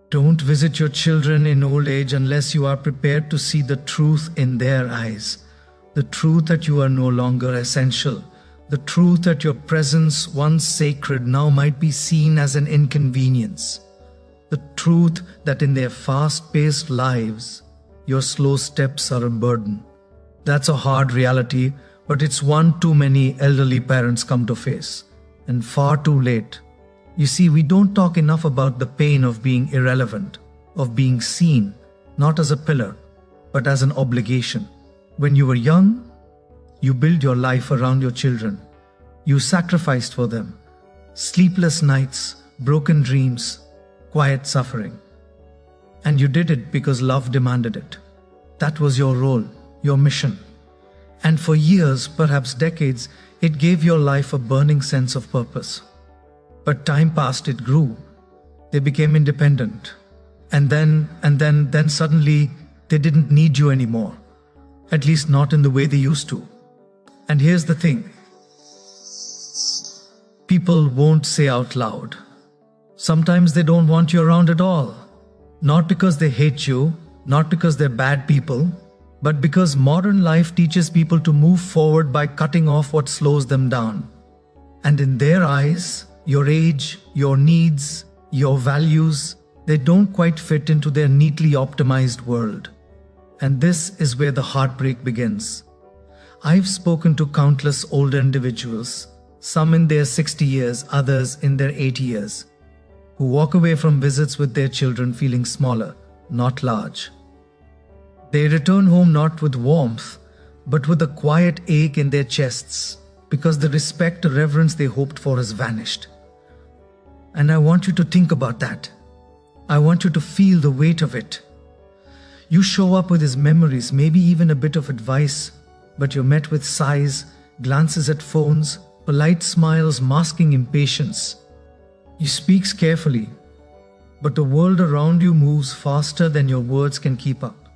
Don't visit your children in old age unless you are prepared to see the truth in their eyes. The truth that you are no longer essential. The truth that your presence, once sacred, now might be seen as an inconvenience. The truth that in their fast-paced lives, your slow steps are a burden. That's a hard reality, but it's one too many elderly parents come to face. And far too late. You see, we don't talk enough about the pain of being irrelevant, of being seen, not as a pillar, but as an obligation. When you were young, you built your life around your children. You sacrificed for them. Sleepless nights, broken dreams, quiet suffering. And you did it because love demanded it. That was your role, your mission. And for years, perhaps decades, it gave your life a burning sense of purpose. But time passed, it grew. They became independent. And then suddenly, they didn't need you anymore. At least not in the way they used to. And here's the thing. People won't say out loud. Sometimes they don't want you around at all. Not because they hate you, not because they're bad people, but because modern life teaches people to move forward by cutting off what slows them down. And in their eyes, your age, your needs, your values, they don't quite fit into their neatly optimized world. And this is where the heartbreak begins. I've spoken to countless older individuals, some in their 60 years, others in their 80 years, who walk away from visits with their children feeling smaller, not large. They return home not with warmth, but with a quiet ache in their chests, because the respect or reverence they hoped for has vanished. And I want you to think about that. I want you to feel the weight of it. You show up with his memories, maybe even a bit of advice, but you're met with sighs, glances at phones, polite smiles masking impatience. He speaks carefully, but the world around you moves faster than your words can keep up.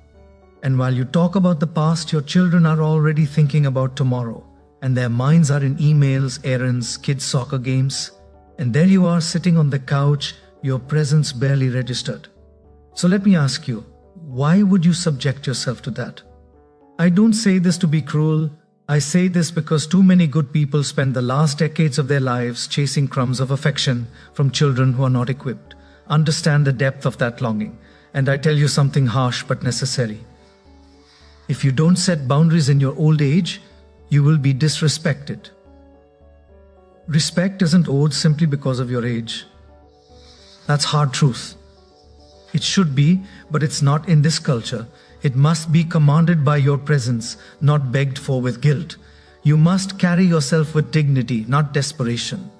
And while you talk about the past, your children are already thinking about tomorrow, and their minds are in emails, errands, kids' soccer games. And there you are sitting on the couch, your presence barely registered. So let me ask you, why would you subject yourself to that? I don't say this to be cruel. I say this because too many good people spend the last decades of their lives chasing crumbs of affection from children who are not equipped. Understand the depth of that longing. And I tell you something harsh but necessary. If you don't set boundaries in your old age, you will be disrespected. Respect isn't owed simply because of your age. That's hard truth. It should be, but it's not in this culture. It must be commanded by your presence, not begged for with guilt. You must carry yourself with dignity, not desperation.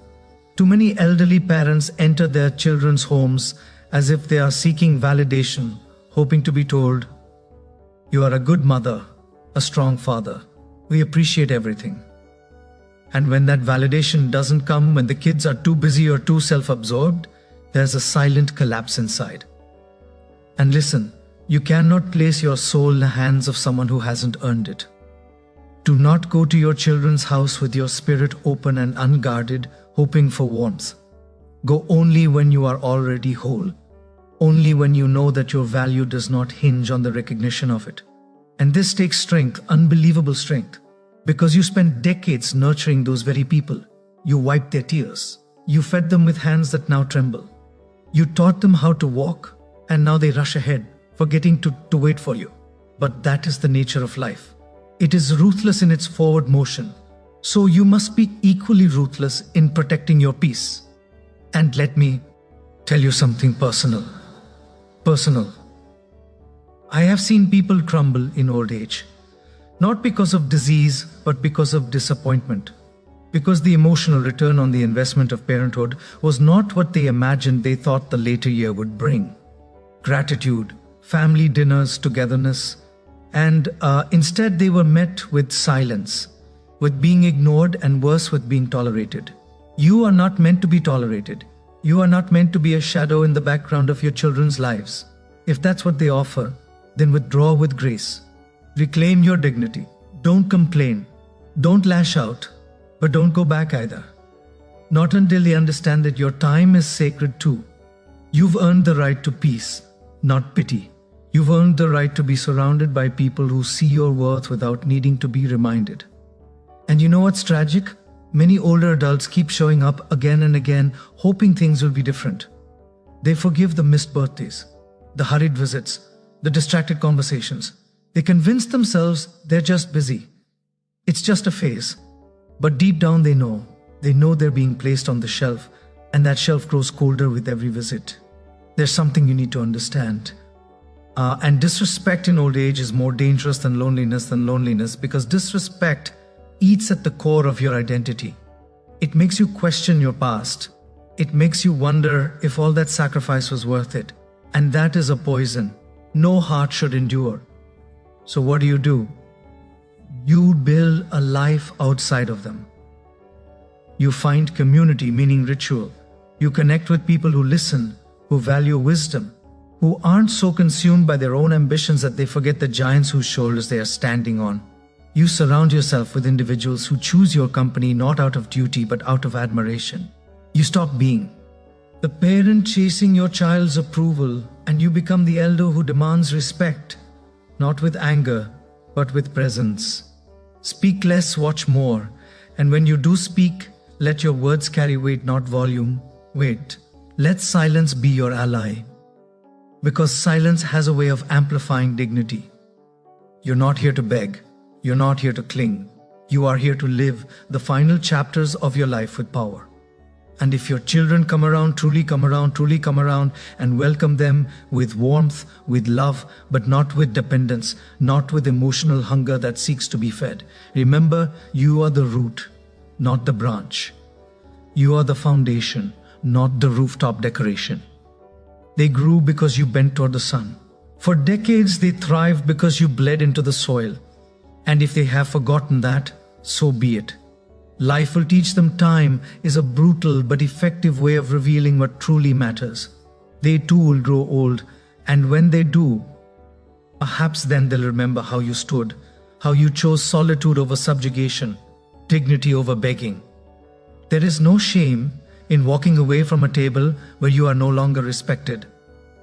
Too many elderly parents enter their children's homes as if they are seeking validation, hoping to be told, "You are a good mother, a strong father. We appreciate everything." And when that validation doesn't come, when the kids are too busy or too self-absorbed, there's a silent collapse inside. And listen, you cannot place your soul in the hands of someone who hasn't earned it. Do not go to your children's house with your spirit open and unguarded, hoping for warmth. Go only when you are already whole. Only when you know that your value does not hinge on the recognition of it. And this takes strength, unbelievable strength. Because you spent decades nurturing those very people. You wiped their tears. You fed them with hands that now tremble. You taught them how to walk, and now they rush ahead, forgetting to wait for you. But that is the nature of life. It is ruthless in its forward motion. So you must be equally ruthless in protecting your peace. And let me tell you something personal. Personal. I have seen people crumble in old age. Not because of disease, but because of disappointment. Because the emotional return on the investment of parenthood was not what they imagined they thought the later year would bring. Gratitude, family dinners, togetherness, and instead they were met with silence, with being ignored, and worse, with being tolerated. You are not meant to be tolerated. You are not meant to be a shadow in the background of your children's lives. If that's what they offer, then withdraw with grace. Reclaim your dignity. Don't complain. Don't lash out. But don't go back either. Not until they understand that your time is sacred too. You've earned the right to peace, not pity. You've earned the right to be surrounded by people who see your worth without needing to be reminded. And you know what's tragic? Many older adults keep showing up again and again, hoping things will be different. They forgive the missed birthdays, the hurried visits, the distracted conversations. They convince themselves they're just busy. It's just a phase. But deep down they know they're being placed on the shelf, and that shelf grows colder with every visit. There's something you need to understand. And disrespect in old age is more dangerous than loneliness, because disrespect eats at the core of your identity. It makes you question your past. It makes you wonder if all that sacrifice was worth it. And that is a poison no heart should endure. So what do? You build a life outside of them. You find community, meaning ritual. You connect with people who listen, who value wisdom, who aren't so consumed by their own ambitions that they forget the giants whose shoulders they are standing on. You surround yourself with individuals who choose your company not out of duty but out of admiration. You stop being the parent chasing your child's approval, and you become the elder who demands respect, not with anger, but with presence. Speak less, watch more, and when you do speak, let your words carry weight, not volume. Wait, let silence be your ally, because silence has a way of amplifying dignity. You're not here to beg. You're not here to cling. You are here to live the final chapters of your life with power. And if your children come around, truly come around, and welcome them with warmth, with love, but not with dependence, not with emotional hunger that seeks to be fed. Remember, you are the root, not the branch. You are the foundation, not the rooftop decoration. They grew because you bent toward the sun. For decades, they thrived because you bled into the soil. And if they have forgotten that, so be it. Life will teach them time is a brutal but effective way of revealing what truly matters. They too will grow old, and when they do, perhaps then they'll remember how you stood, how you chose solitude over subjugation, dignity over begging. There is no shame in walking away from a table where you are no longer respected.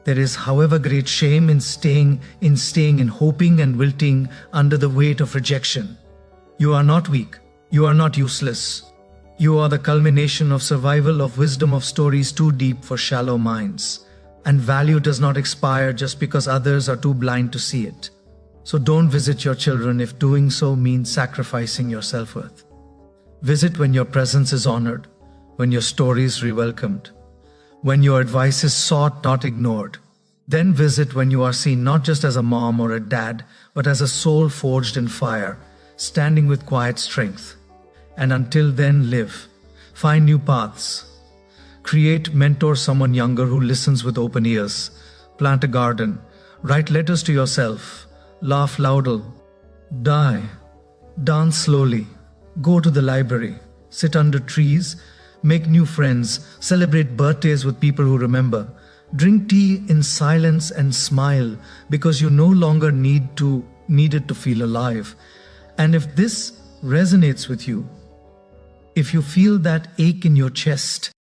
There is, however, great shame in staying in hoping and wilting under the weight of rejection. You are not weak. You are not useless. You are the culmination of survival, of wisdom, of stories too deep for shallow minds. And value does not expire just because others are too blind to see it. So don't visit your children if doing so means sacrificing your self-worth. Visit when your presence is honored, when your story is re-welcomed, when your advice is sought, not ignored. Then visit when you are seen not just as a mom or a dad, but as a soul forged in fire, standing with quiet strength. And until then, live. Find new paths. Create, mentor someone younger who listens with open ears. Plant a garden. Write letters to yourself. Laugh louder. Die. Dance slowly. Go to the library. Sit under trees. Make new friends. Celebrate birthdays with people who remember. Drink tea in silence and smile because you no longer need it to feel alive. And if this resonates with you, if you feel that ache in your chest,